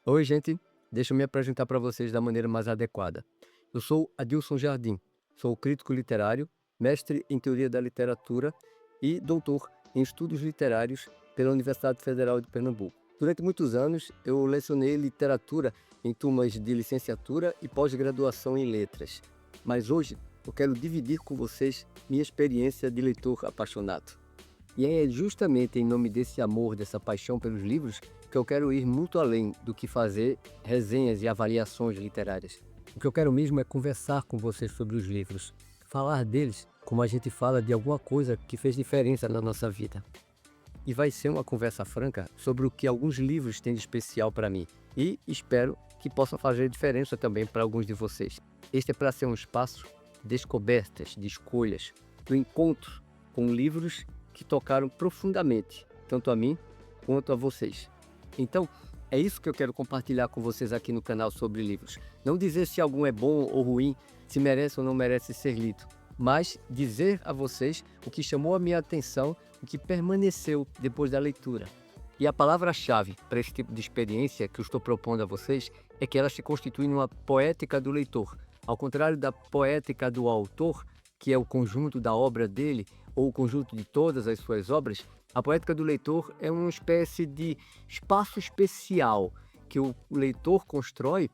Oi, gente. Deixa eu me apresentar para vocês da maneira mais adequada. Eu sou Adilson Jardim, sou crítico literário, mestre em teoria da literatura e doutor em estudos literários pela Universidade Federal de Pernambuco. Durante muitos anos, eu lecionei literatura em turmas de licenciatura e pós-graduação em letras. Mas hoje, eu quero dividir com vocês minha experiência de leitor apaixonado. E é justamente em nome desse amor, dessa paixão pelos livros, que eu quero ir muito além do que fazer resenhas e avaliações literárias. O que eu quero mesmo é conversar com vocês sobre os livros, falar deles como a gente fala de alguma coisa que fez diferença na nossa vida. E vai ser uma conversa franca sobre o que alguns livros têm de especial para mim e espero que possa fazer diferença também para alguns de vocês. Este é para ser um espaço de descobertas, de escolhas, do encontro com livros que tocaram profundamente, tanto a mim quanto a vocês. Então, é isso que eu quero compartilhar com vocês aqui no canal sobre livros. Não dizer se algum é bom ou ruim, se merece ou não merece ser lido, mas dizer a vocês o que chamou a minha atenção, o que permaneceu depois da leitura. E a palavra-chave para esse tipo de experiência que eu estou propondo a vocês é que ela se constitui numa poética do leitor. Ao contrário da poética do autor, que é o conjunto da obra dele, ou o conjunto de todas as suas obras, a poética do leitor é uma espécie de espaço especial que o leitor constrói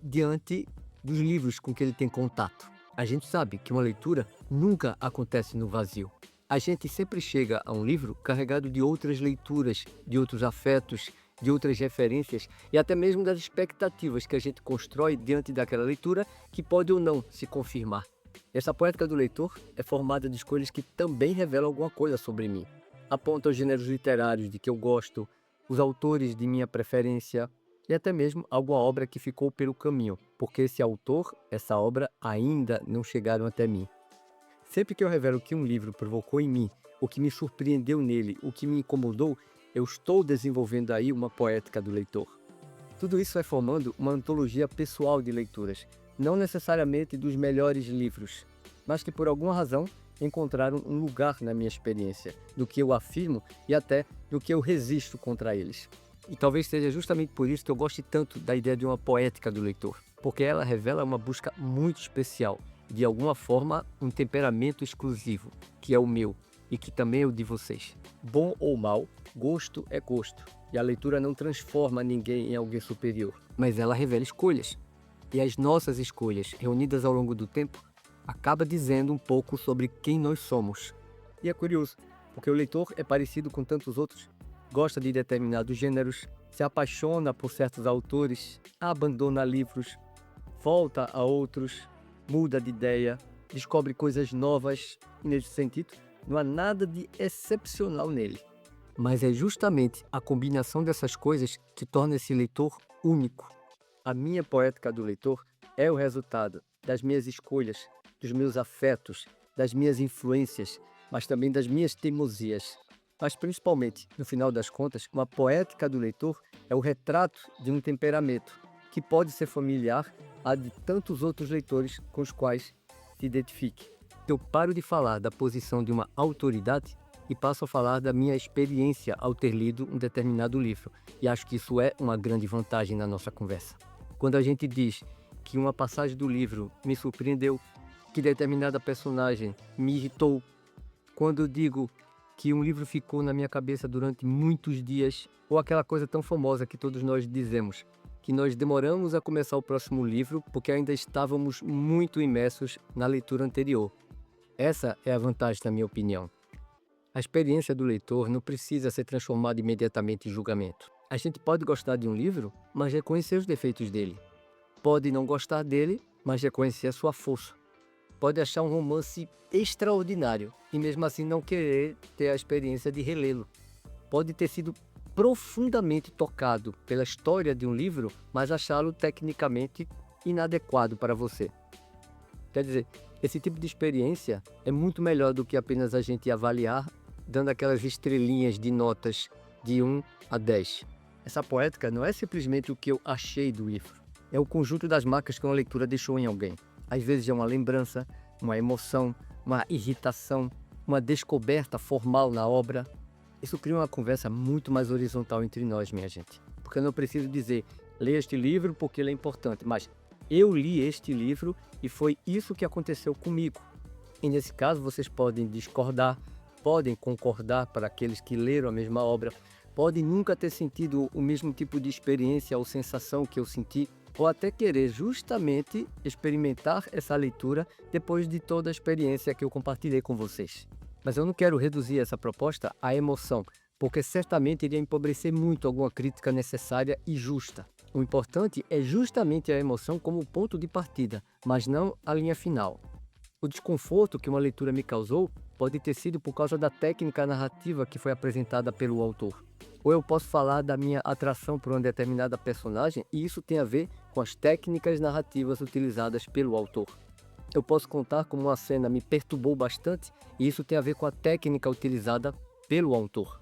diante dos livros com que ele tem contato. A gente sabe que uma leitura nunca acontece no vazio. A gente sempre chega a um livro carregado de outras leituras, de outros afetos, de outras referências e até mesmo das expectativas que a gente constrói diante daquela leitura que pode ou não se confirmar. Essa poética do leitor é formada de escolhas que também revelam alguma coisa sobre mim. Aponta os gêneros literários de que eu gosto, os autores de minha preferência e até mesmo alguma obra que ficou pelo caminho, porque esse autor, essa obra ainda não chegaram até mim. Sempre que eu revelo o que um livro provocou em mim, o que me surpreendeu nele, o que me incomodou, eu estou desenvolvendo aí uma poética do leitor. Tudo isso vai formando uma antologia pessoal de leituras, não necessariamente dos melhores livros, mas que por alguma razão encontraram um lugar na minha experiência, do que eu afirmo e até do que eu resisto contra eles. E talvez seja justamente por isso que eu goste tanto da ideia de uma poética do leitor, porque ela revela uma busca muito especial, de alguma forma um temperamento exclusivo, que é o meu e que também é o de vocês. Bom ou mal, gosto é gosto. E a leitura não transforma ninguém em alguém superior, mas ela revela escolhas. E as nossas escolhas, reunidas ao longo do tempo, acaba dizendo um pouco sobre quem nós somos. E é curioso, porque o leitor é parecido com tantos outros, gosta de determinados gêneros, se apaixona por certos autores, abandona livros, volta a outros, muda de ideia, descobre coisas novas, e nesse sentido, não há nada de excepcional nele. Mas é justamente a combinação dessas coisas que torna esse leitor único. A minha poética do leitor é o resultado das minhas escolhas, dos meus afetos, das minhas influências, mas também das minhas teimosias. Mas principalmente, no final das contas, uma poética do leitor é o retrato de um temperamento que pode ser familiar a de tantos outros leitores com os quais se identifique. Eu paro de falar da posição de uma autoridade e passo a falar da minha experiência ao ter lido um determinado livro. E acho que isso é uma grande vantagem na nossa conversa. Quando a gente diz que uma passagem do livro me surpreendeu, que determinada personagem me irritou, quando eu digo que um livro ficou na minha cabeça durante muitos dias, ou aquela coisa tão famosa que todos nós dizemos, que nós demoramos a começar o próximo livro porque ainda estávamos muito imersos na leitura anterior. Essa é a vantagem, na minha opinião. A experiência do leitor não precisa ser transformada imediatamente em julgamento. A gente pode gostar de um livro, mas reconhecer os defeitos dele. Pode não gostar dele, mas reconhecer a sua força. Pode achar um romance extraordinário e mesmo assim não querer ter a experiência de relê-lo. Pode ter sido profundamente tocado pela história de um livro, mas achá-lo tecnicamente inadequado para você. Quer dizer, esse tipo de experiência é muito melhor do que apenas a gente avaliar dando aquelas estrelinhas de notas de 1 a 10. Essa poética não é simplesmente o que eu achei do livro, é o conjunto das marcas que uma leitura deixou em alguém. Às vezes é uma lembrança, uma emoção, uma irritação, uma descoberta formal na obra. Isso cria uma conversa muito mais horizontal entre nós, minha gente. Porque eu não preciso dizer leia este livro porque ele é importante, mas eu li este livro e foi isso que aconteceu comigo. E nesse caso vocês podem discordar, podem concordar para aqueles que leram a mesma obra, podem nunca ter sentido o mesmo tipo de experiência ou sensação que eu senti, ou até querer justamente experimentar essa leitura depois de toda a experiência que eu compartilhei com vocês. Mas eu não quero reduzir essa proposta à emoção, porque certamente iria empobrecer muito alguma crítica necessária e justa. O importante é justamente a emoção como ponto de partida, mas não a linha final. O desconforto que uma leitura me causou pode ter sido por causa da técnica narrativa que foi apresentada pelo autor. Ou eu posso falar da minha atração por uma determinada personagem e isso tem a ver com as técnicas narrativas utilizadas pelo autor. Eu posso contar como uma cena me perturbou bastante e isso tem a ver com a técnica utilizada pelo autor.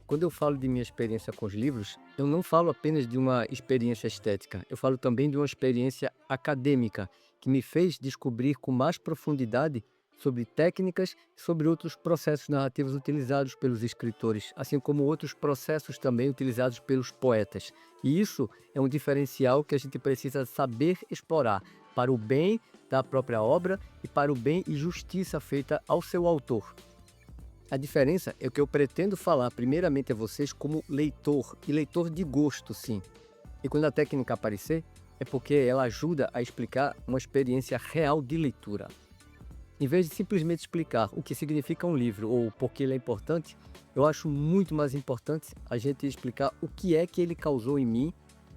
Quando eu falo de minha experiência com os livros, eu não falo apenas de uma experiência estética, eu falo também de uma experiência acadêmica que me fez descobrir com mais profundidade sobre técnicas e sobre outros processos narrativos utilizados pelos escritores, assim como outros processos também utilizados pelos poetas. E isso é um diferencial que a gente precisa saber explorar para o bem da própria obra e para o bem e justiça feita ao seu autor. A diferença é que eu pretendo falar primeiramente a vocês como leitor, e leitor de gosto, sim. E quando a técnica aparecer, é porque ela ajuda a explicar uma experiência real de leitura. Em vez de simplesmente explicar o que significa um livro ou por que ele é importante, eu acho muito mais importante a gente explicar o que é que ele causou em mim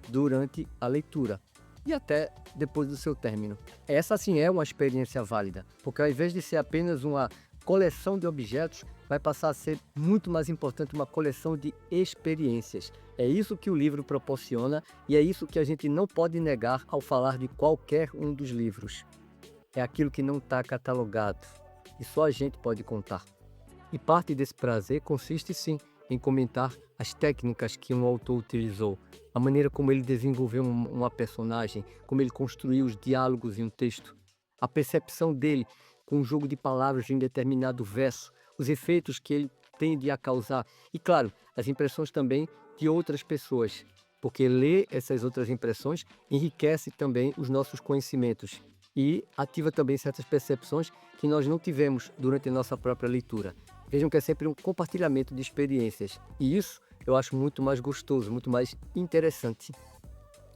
durante a leitura e até depois do seu término. Essa sim é uma experiência válida, porque ao invés de ser apenas uma coleção de objetos, vai passar a ser muito mais importante uma coleção de experiências. É isso que o livro proporciona e é isso que a gente não pode negar ao falar de qualquer um dos livros. É aquilo que não está catalogado e só a gente pode contar. E parte desse prazer consiste sim em comentar as técnicas que um autor utilizou, a maneira como ele desenvolveu uma personagem, como ele construiu os diálogos em um texto, a percepção dele com o jogo de palavras em determinado verso, os efeitos que ele tende a causar e, claro, as impressões também de outras pessoas, porque ler essas outras impressões enriquece também os nossos conhecimentos e ativa também certas percepções que nós não tivemos durante a nossa própria leitura. Vejam que é sempre um compartilhamento de experiências e isso eu acho muito mais gostoso, muito mais interessante.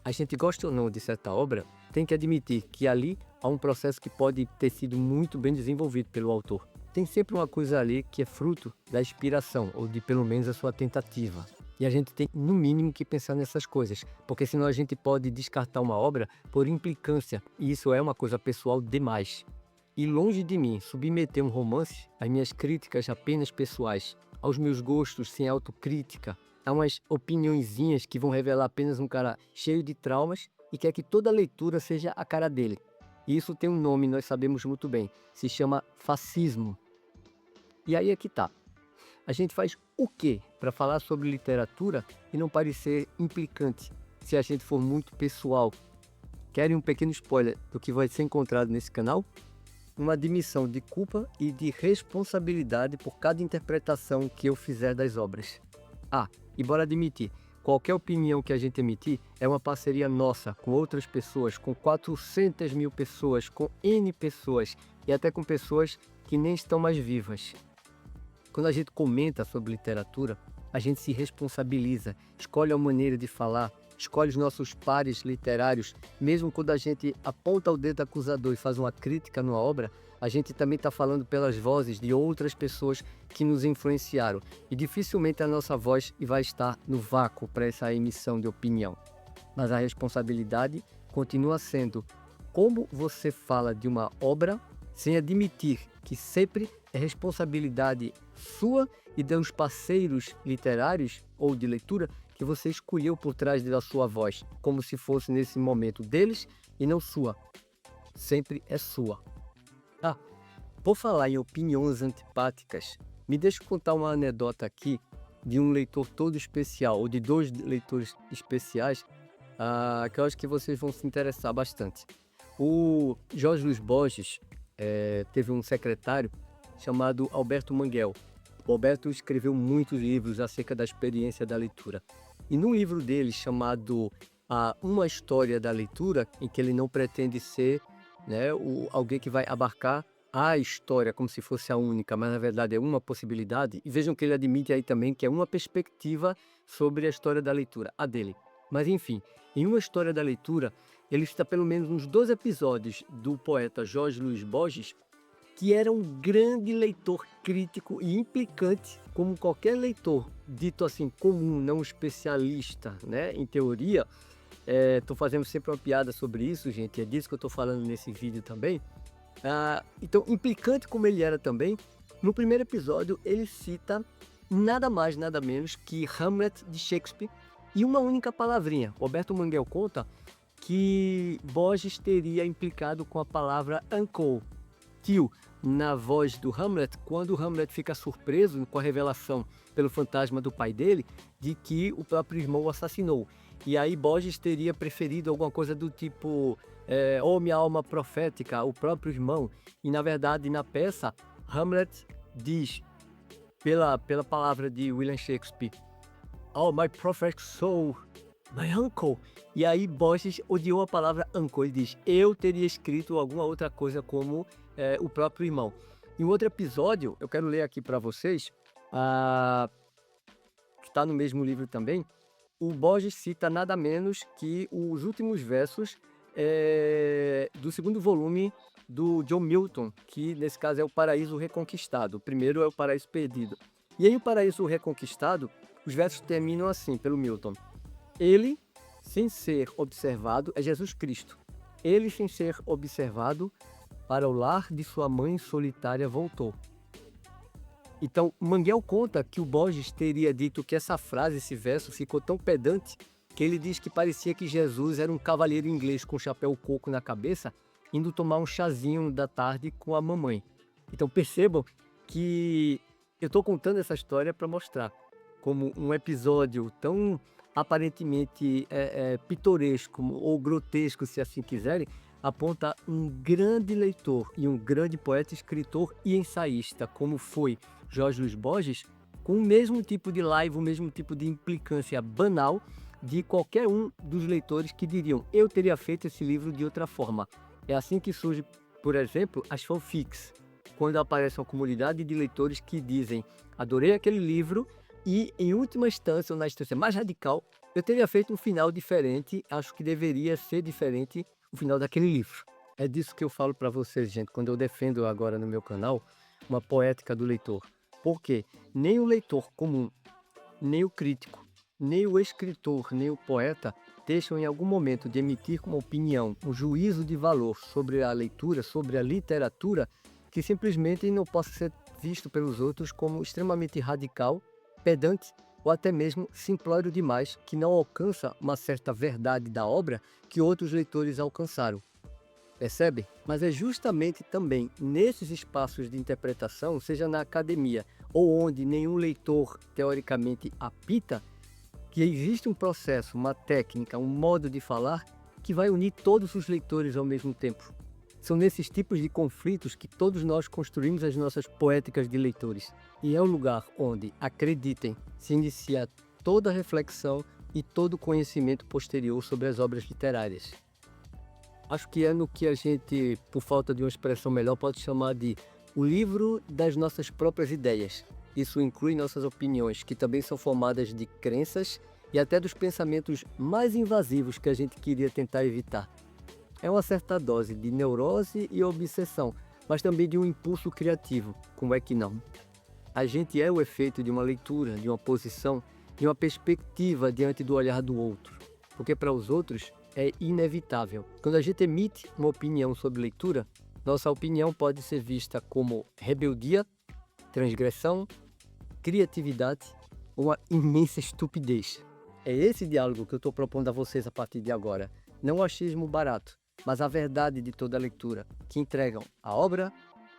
A gente gosta ou não de certa obra, tem que admitir que ali há um processo que pode ter sido muito bem desenvolvido pelo autor. Tem sempre uma coisa ali que é fruto da inspiração, ou de pelo menos a sua tentativa. E a gente tem, no mínimo, que pensar nessas coisas, porque senão a gente pode descartar uma obra por implicância, e isso é uma coisa pessoal demais. E longe de mim submeter um romance às minhas críticas apenas pessoais, aos meus gostos sem autocrítica, a umas opiniõezinhas que vão revelar apenas um cara cheio de traumas e quer que toda leitura seja a cara dele. E isso tem um nome, nós sabemos muito bem, se chama fascismo. E aí é que tá. A gente faz o quê para falar sobre literatura e não parecer implicante, se a gente for muito pessoal? Querem um pequeno spoiler do que vai ser encontrado nesse canal? Uma admissão de culpa e de responsabilidade por cada interpretação que eu fizer das obras. Ah, e bora admitir, qualquer opinião que a gente emitir é uma parceria nossa com outras pessoas, com 400 mil pessoas, com N pessoas e até com pessoas que nem estão mais vivas. Quando a gente comenta sobre literatura, a gente se responsabiliza, escolhe a maneira de falar, escolhe os nossos pares literários. Mesmo quando a gente aponta o dedo acusador e faz uma crítica numa obra, a gente também está falando pelas vozes de outras pessoas que nos influenciaram. E dificilmente a nossa voz vai estar no vácuo para essa emissão de opinião. Mas a responsabilidade continua sendo como você fala de uma obra sem admitir que sempre é responsabilidade sua e dos parceiros literários ou de leitura que você escolheu por trás da sua voz, como se fosse nesse momento deles e não sua. Sempre é sua. Ah, por falar em opiniões antipáticas, me deixa contar uma anedota aqui de um leitor todo especial, ou de dois leitores especiais, que eu acho que vocês vão se interessar bastante. O Jorge Luiz Borges teve um secretário chamado Alberto Manguel. O Alberto escreveu muitos livros acerca da experiência da leitura. E num livro dele chamado a uma história da leitura em que ele não pretende ser, né, alguém que vai abarcar a história como se fosse a única, mas na verdade é uma possibilidade. E vejam que ele admite aí também que é uma perspectiva sobre a história da leitura, a dele. Mas enfim, em uma história da leitura, ele cita pelo menos uns 12 episódios do poeta Jorge Luiz Borges, que era um grande leitor crítico e implicante, como qualquer leitor, dito assim, comum, não especialista, né, em teoria. Estou fazendo sempre uma piada sobre isso, gente, é disso que eu estou falando nesse vídeo também. Então, implicante como ele era também, no primeiro episódio ele cita nada mais, nada menos que Hamlet de Shakespeare e uma única palavrinha. Roberto Manguel conta que Borges teria implicado com a palavra uncle, tio, na voz do Hamlet, quando Hamlet fica surpreso com a revelação pelo fantasma do pai dele de que o próprio irmão o assassinou. E aí Borges teria preferido alguma coisa do tipo "Oh, minha alma profética, o próprio irmão". E na verdade, na peça, Hamlet diz, pela palavra de William Shakespeare, "Oh, my prophet soul, my uncle". E aí Borges odiou a palavra uncle. Ele diz, eu teria escrito alguma outra coisa como o próprio irmão. Em outro episódio, eu quero ler aqui para vocês, que está no mesmo livro também, o Borges cita nada menos que os últimos versos do segundo volume do John Milton, que nesse caso é o Paraíso Reconquistado. O primeiro é o Paraíso Perdido. E aí o Paraíso Reconquistado, os versos terminam assim, pelo Milton. Ele, sem ser observado, é Jesus Cristo. Ele, sem ser observado, para o lar de sua mãe solitária voltou. Então, Manguel conta que o Borges teria dito que essa frase, esse verso, ficou tão pedante que ele diz que parecia que Jesus era um cavalheiro inglês com chapéu coco na cabeça, indo tomar um chazinho da tarde com a mamãe. Então percebam que eu estou contando essa história para mostrar como um episódio tão aparentemente pitoresco ou grotesco, se assim quiserem, aponta um grande leitor e um grande poeta, escritor e ensaísta, como foi Jorge Luiz Borges, com o mesmo tipo de live, o mesmo tipo de implicância banal de qualquer um dos leitores que diriam, eu teria feito esse livro de outra forma. É assim que surge, por exemplo, as fanfics, quando aparece uma comunidade de leitores que dizem, adorei aquele livro e, em última instância, ou na instância mais radical, eu teria feito um final diferente, acho que deveria ser diferente o final daquele livro. É disso que eu falo para vocês, gente, quando eu defendo agora no meu canal uma poética do leitor. Porque nem o leitor comum, nem o crítico, nem o escritor, nem o poeta deixam em algum momento de emitir uma opinião, um juízo de valor sobre a leitura, sobre a literatura, que simplesmente não possa ser visto pelos outros como extremamente radical, pedante ou até mesmo simplório demais, que não alcança uma certa verdade da obra que outros leitores alcançaram. Percebe? Mas é justamente também nesses espaços de interpretação, seja na academia ou onde nenhum leitor teoricamente apita, que existe um processo, uma técnica, um modo de falar que vai unir todos os leitores ao mesmo tempo. São nesses tipos de conflitos que todos nós construímos as nossas poéticas de leitores. E é o lugar onde, acreditem, se inicia toda a reflexão e todo o conhecimento posterior sobre as obras literárias. Acho que é no que a gente, por falta de uma expressão melhor, pode chamar de o livro das nossas próprias ideias. Isso inclui nossas opiniões, que também são formadas de crenças e até dos pensamentos mais invasivos que a gente queria tentar evitar. É uma certa dose de neurose e obsessão, mas também de um impulso criativo, como é que não? A gente é o efeito de uma leitura, de uma posição, de uma perspectiva diante do olhar do outro, porque para os outros é inevitável. Quando a gente emite uma opinião sobre leitura, nossa opinião pode ser vista como rebeldia, transgressão, criatividade ou uma imensa estupidez. É esse diálogo que eu estou propondo a vocês a partir de agora. Não o achismo barato, mas a verdade de toda a leitura, que entregam a obra,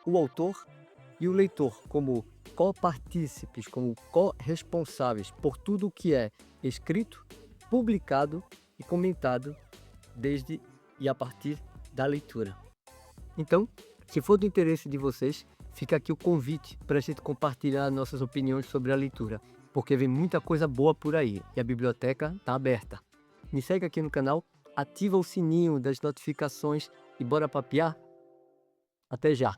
o autor e o leitor como copartícipes, como corresponsáveis por tudo o que é escrito, publicado e comentado desde e a partir da leitura. Então, se for do interesse de vocês, fica aqui o convite para a gente compartilhar nossas opiniões sobre a leitura, porque vem muita coisa boa por aí e a biblioteca está aberta. me segue aqui no canal, ativa o sininho das notificações e bora papiar? Até já!